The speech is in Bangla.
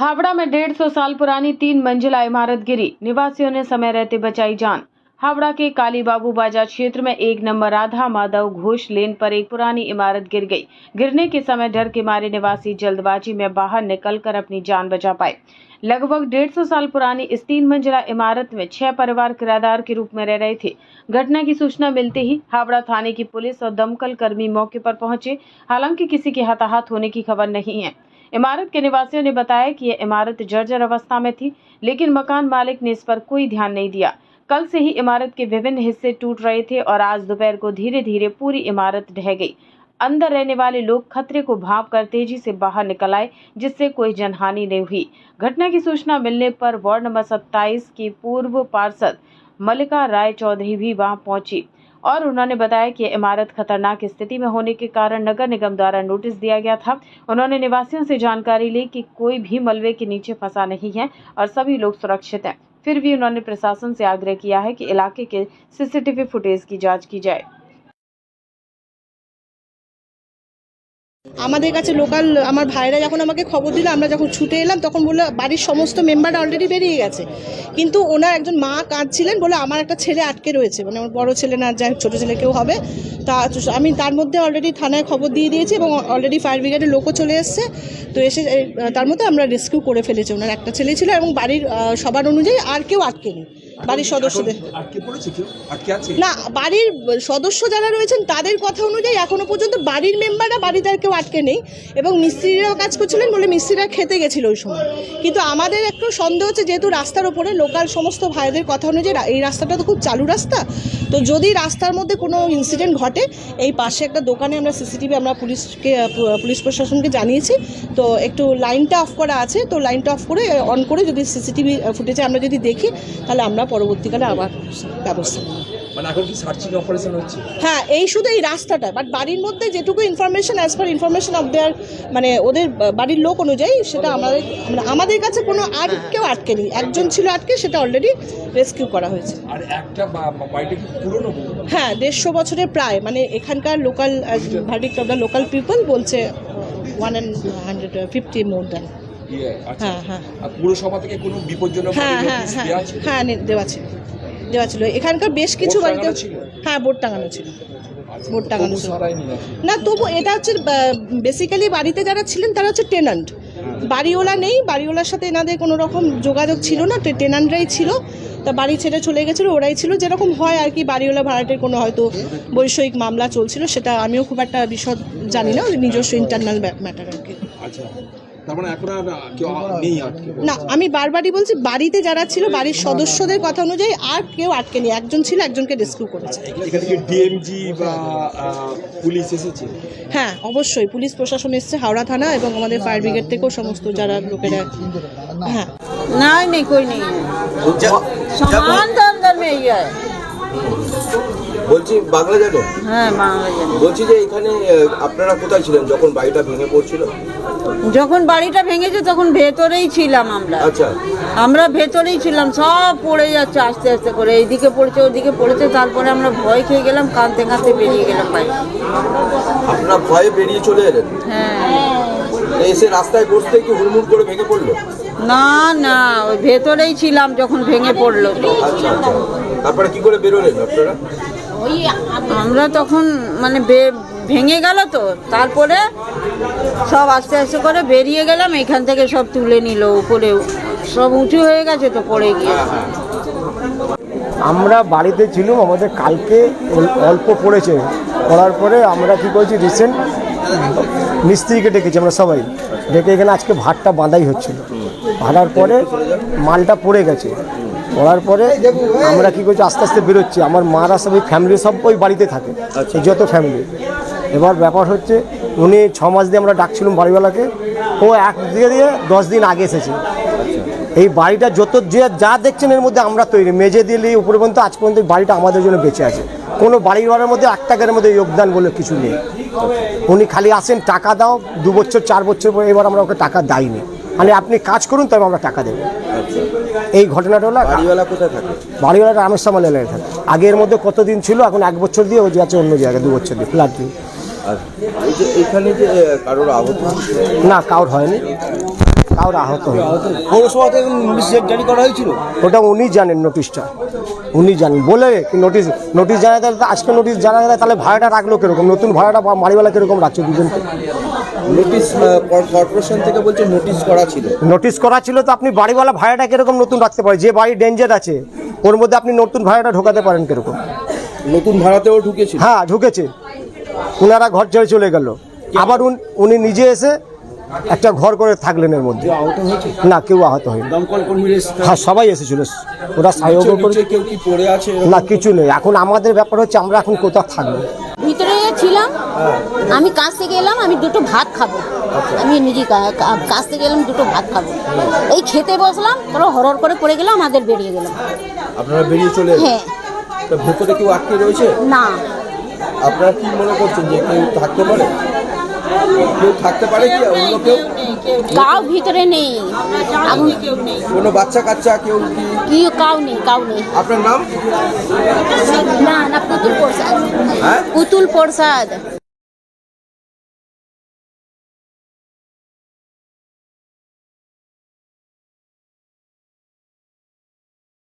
हावड़ा में 150 साल पुरानी 3 मंजिला इमारत गिरी, निवासियों ने समय रहते बचाई जान। हावड़ा के काली बाबू बाजार क्षेत्र में 1 नंबर राधा माधव घोष लेन पर एक पुरानी इमारत गिर गई। गिरने के समय डर के मारे निवासी जल्दबाजी में बाहर निकलकर अपनी जान बचा पाए। लगभग 150 साल पुरानी इस 3 मंजिला इमारत में 6 परिवार किराएदार के रूप में रह रहे थे। घटना की सूचना मिलते ही हावड़ा थाने की पुलिस और दमकल कर्मी मौके पर पहुंचे। हालांकि किसी के हताहत होने की खबर नहीं है। इमारत के निवासियों ने बताया कि यह इमारत जर्जर अवस्था में थी, लेकिन मकान मालिक ने इस पर कोई ध्यान नहीं दिया। कल से ही इमारत के विभिन्न हिस्से टूट रहे थे और आज दोपहर को धीरे धीरे पूरी इमारत ढह गई। अंदर रहने वाले लोग खतरे को भांपकर तेजी से बाहर निकल आए, जिससे कोई जनहानि नहीं हुई। घटना की सूचना मिलने पर वार्ड नंबर 27 की पूर्व पार्षद मल्लिका राय चौधरी भी वहां पहुंची और उन्होंने बताया कि इमारत खतरनाक स्थिति में होने के कारण नगर निगम द्वारा नोटिस दिया गया था। उन्होंने निवासियों से जानकारी ली कि कोई भी मलबे के नीचे फंसा नहीं है और सभी लोग सुरक्षित हैं। फिर भी उन्होंने प्रशासन से आग्रह किया है कि इलाके के सीसीटीवी फुटेज की जांच की जाए। আমাদের কাছে লোকাল আমার ভাইরা যখন আমাকে খবর দিল, আমরা যখন ছুটে এলাম তখন বললো বাড়ির সমস্ত মেম্বাররা অলরেডি বেরিয়ে গেছে, কিন্তু ওনার একজন মা কাঁদছিলেন, বলে আমার একটা ছেলে আটকে রয়েছে, মানে আমার বড় ছেলে না, যাই ছোটো ছেলে কেউ হবে। তা আমি তার মধ্যে অলরেডি থানায় খবর দিয়ে দিয়েছি এবং অলরেডি ফায়ার ব্রিগেডের লোকও চলে এসছে। তো এসে তার মধ্যে আমরা রেস্কিউ করে ফেলেছি। ওনার একটা ছেলে ছিল এবং বাড়ির সবার অনুযায়ী আর কেউ আটকেনি। বাড়ির সদস্যদের না, বাড়ির সদস্য যারা রয়েছেন তাদের কথা অনুযায়ী এখনো পর্যন্ত বাড়ির মেম্বাররা বাড়িতে আর কেউ আটকে নেই এবং মিস্ত্রিরাও কাজ করছিলেন বলে মিস্ত্রিরা খেতে গেছিল ওই সময়। কিন্তু আমাদের একটু সন্দেহ হচ্ছে, যেহেতু রাস্তার ওপরে লোকাল সমস্ত ভাইদের কথা অনুযায়ী এই রাস্তাটা তো খুব চালু রাস্তা, তো যদি রাস্তার মধ্যে কোনো ইনসিডেন্ট ঘটে, এই পাশে একটা দোকানে আমরা সিসিটিভি আমরা পুলিশ প্রশাসনকে জানিয়েছি। তো একটু লাইনটা অফ করা আছে, তো লাইনটা অফ করে অন করে যদি সিসিটিভি ফুটেজে আমরা যদি দেখি, তাহলে আমরা পরবর্তীকালে আবার ব্যবস্থা নেব। মানে এখন কি সার্চিং অপারেশন হচ্ছে? হ্যাঁ, এই শুধু এই রাস্তাটা, বাট বাড়ির মধ্যে যেটুকু information as per information of their, মানে ওদের বাড়ির লোক অনুযায়ী, সেটা আমাদের কাছে কোনো আর কেউ আটকে নেই। একজন ছিল আটকে, সেটা অলরেডি রেস্কিউ করা হয়েছে। আর একটা বাড়িটা কি পুরনো? হ্যাঁ, 150 বছরের প্রায়, মানে এখানকার local verdict of the local people বলছে 150 মোর দ্যান। হ্যাঁ হ্যাঁ, পুরসভা থেকে কোনো বিপজ্জনক হ্যাঁ দেওয়া ছিল। এখানকার বেশ কিছু বাড়িতে হ্যাঁ বোর্ড টাঙানো ছিল, বোর্ড টাঙানো ছিল না। তবু এটা হচ্ছে বেসিক্যালি বাড়িতে যারা ছিলেন তারা হচ্ছে টেনান্ট, বাড়িওয়ালা নেই, বাড়িওয়ালার সাথে এনাদের কোনো রকম যোগাযোগ ছিল না, টেনান্টরাই ছিল। তা বাড়ি ছেড়ে চলে গেছিলো, ওরাই ছিল, যেরকম হয় আর কি। বাড়িওয়ালা ভাড়াটের কোনো হয়তো বৈষয়িক মামলা চলছিল, সেটা আমিও খুব একটা বিশদ জানি না, নিজস্ব ইন্টারনাল ম্যাটার আর কি। না, আমি বারবারই বলছি, বাড়িতে যারা ছিল বাড়ির সদস্যদের কথা অনুযায়ী আর কেউ আটকে নেই। একজন ছিল, একজনকে রেস্কিউ করেছে। ডিএমজি বা পুলিশ এসেছে? হ্যাঁ, অবশ্যই পুলিশ প্রশাসন এসছে, হাওড়া থানা এবং আমাদের ফায়ার ব্রিগেড থেকেও সমস্ত যারা লোকেরা। হ্যাঁ, नहीं कोई नहीं है, सामान तो अंदर में ही है। বলছি বাংলা জানো? হ্যাঁ, বাংলা জানি। বলছি যে এখানে আপনারা কোথায় ছিলেন যখন বাড়িটা ভেঙে পড়ছিল? যখন বাড়িটা ভেঙেছে তখন ভেতরেই ছিলাম আমরা। আচ্ছা, আমরা ভেতরেই ছিলাম, সব পড়ে যাচ্ছে আস্তে আস্তে করে, এইদিকে পড়েছে ওদিকে পড়েছে। তারপরে আমরা ভয় খেয়ে গেলাম, কাঁদতে কাঁদতে বেরিয়ে গেলাম বাইরে। আপনারা ভয়ে বেরিয়ে চলে এলেন? হ্যাঁ। এসে রাস্তায় বসতে কি হুড়মুড় করে ভেঙে পড়লো? না না, ওই ভেতরেই ছিলাম যখন ভেঙে পড়লো। আচ্ছা আচ্ছা, তারপরে কি করে বেরোলেন আপনারা? আমরা তখন মানে ভেঙে গেল, তো তারপরে সব আস্তে আস্তে করে বেরিয়ে গেলাম। এখান থেকে সব তুলে নিল, উপরে সব উঁচু হয়ে গেছে, তো পড়ে গিয়ে। আমরা বাড়িতে ছিলাম, আমাদের কালকে অল্প পড়েছে, পড়ার পরে আমরা কী করেছি, রিসেন্ট মিস্ত্রিকে ডেকেছি আমরা সবাই, ডেকে এখানে আজকে ভাতটা বাঁধাই হচ্ছিল। বাঁধার পরে মালটা পড়ে গেছে, পড়ার পরে আমরা কী করছি, আস্তে আস্তে বেরোচ্ছি। আমার মারা সব ওই ফ্যামিলি সব ওই বাড়িতে থাকে, যত ফ্যামিলি। এবার ব্যাপার হচ্ছে, উনি 6 মাস দিয়ে আমরা ডাকছিলাম বাড়িওয়ালাকে, ও 1 দিয়ে 10 দিন আগে এসেছে। এই বাড়িটা যত যা দেখছেন এর মধ্যে আমরা তৈরি, মেঝে দিলে উপরে পর্যন্ত আজ পর্যন্ত বাড়িটা আমাদের জন্য বেঁচে আছে। কোনো বাড়িওয়ালার মধ্যে 1 টাকার মধ্যে যোগদান বলে কিছু নেই। উনি খালি আসেন, টাকা দাও, 2 বছর 4 বছর পরে এবার আমরা ওকে টাকা দেয়নি, মানে আপনি কাজ করুন তবে আমরা টাকা দেবো। এই ঘটনাটা হলো। বাড়িওয়ালা কোথায় থাকে? বাড়িওয়ালা রামেশ্বর এলাকায় থাকে। আগের মধ্যে কতদিন ছিল, এখন 1 বছর দিয়ে ওই আছে অন্য জায়গায়, 2 বছর দিয়ে ফ্ল্যাট দিয়ে। আর এখানে যে কারোর আহত? না, কারোর হয়নি। কাউর আহত হয়নি। পৌরসভা থেকে নোটিশ জারি করা হয়েছিল। ওটা উনি জানেন, নোটিশটা উনি জানেন বলে কি নোটিশ জানাতে আজকে নোটিশ জানা গেলে তাহলে ভাড়াটা রাখলো কিরকম, নতুন ভাড়াটা বাড়িওয়ালা কিরকম রাখছে দুজনকে। নোটিশ কর্পোরেশন থেকে বলছে নোটিশ করা ছিল। নোটিশ করা ছিল তো আপনি বাড়িওয়ালা ভাড়াটা কিরকম নতুন রাখতে পারেন, যে বাড়ি ডেঞ্জার আছে ওর মধ্যে আপনি নতুন ভাড়াটা ঢোকাতে পারেন কিরকম। নতুন ভাড়াতেও ঢুকেছিল। হ্যাঁ ঢুকেছে, ওনারা ঘর ছেড়ে চলে গেল, আবার উনি নিজে এসে একটা ঘর করে থাকলেন এর মধ্যে। আহত হয়েছে? না কেউ আহত হয়নি। দমকল কর্মীরা হ্যাঁ সবাই এসেছিল, ওরা সাহায্য করে। নিচে কেউ কি পড়ে আছে? না কিছু নেই, এখন আমাদের ব্যাপার হচ্ছে আমরা এখন কোথাও থাকবো। ভিতরে ছিলাম, আমি কাজ থেকে এলাম, আমি দুটো ভাত খাবো, আমি নিজে কাজ থেকে এলাম দুটো ভাত খাবো, এই খেতে বসলাম, তারপর হরর করে পড়ে গেলাম, আমাদের বেরিয়ে গেলাম। আপনারা বেরিয়ে চলে এলেন? হ্যাঁ। তো ভেতরে কেউ আটকে রয়েছে? না, আপনারা কি মনে করছেন যে কেউ থাকতে পারে? কেউ থাকতে পারে কি অন্য কেউ? কাউ ভিতরে নেই, কোনো বাচ্চা কাচ্চা কেউ কি? কি কাউ নেই, কাউ নেই। আপনার নাম? না না, পুতুল প্রসাদ। হ্যাঁ? পুতুল প্রসাদ।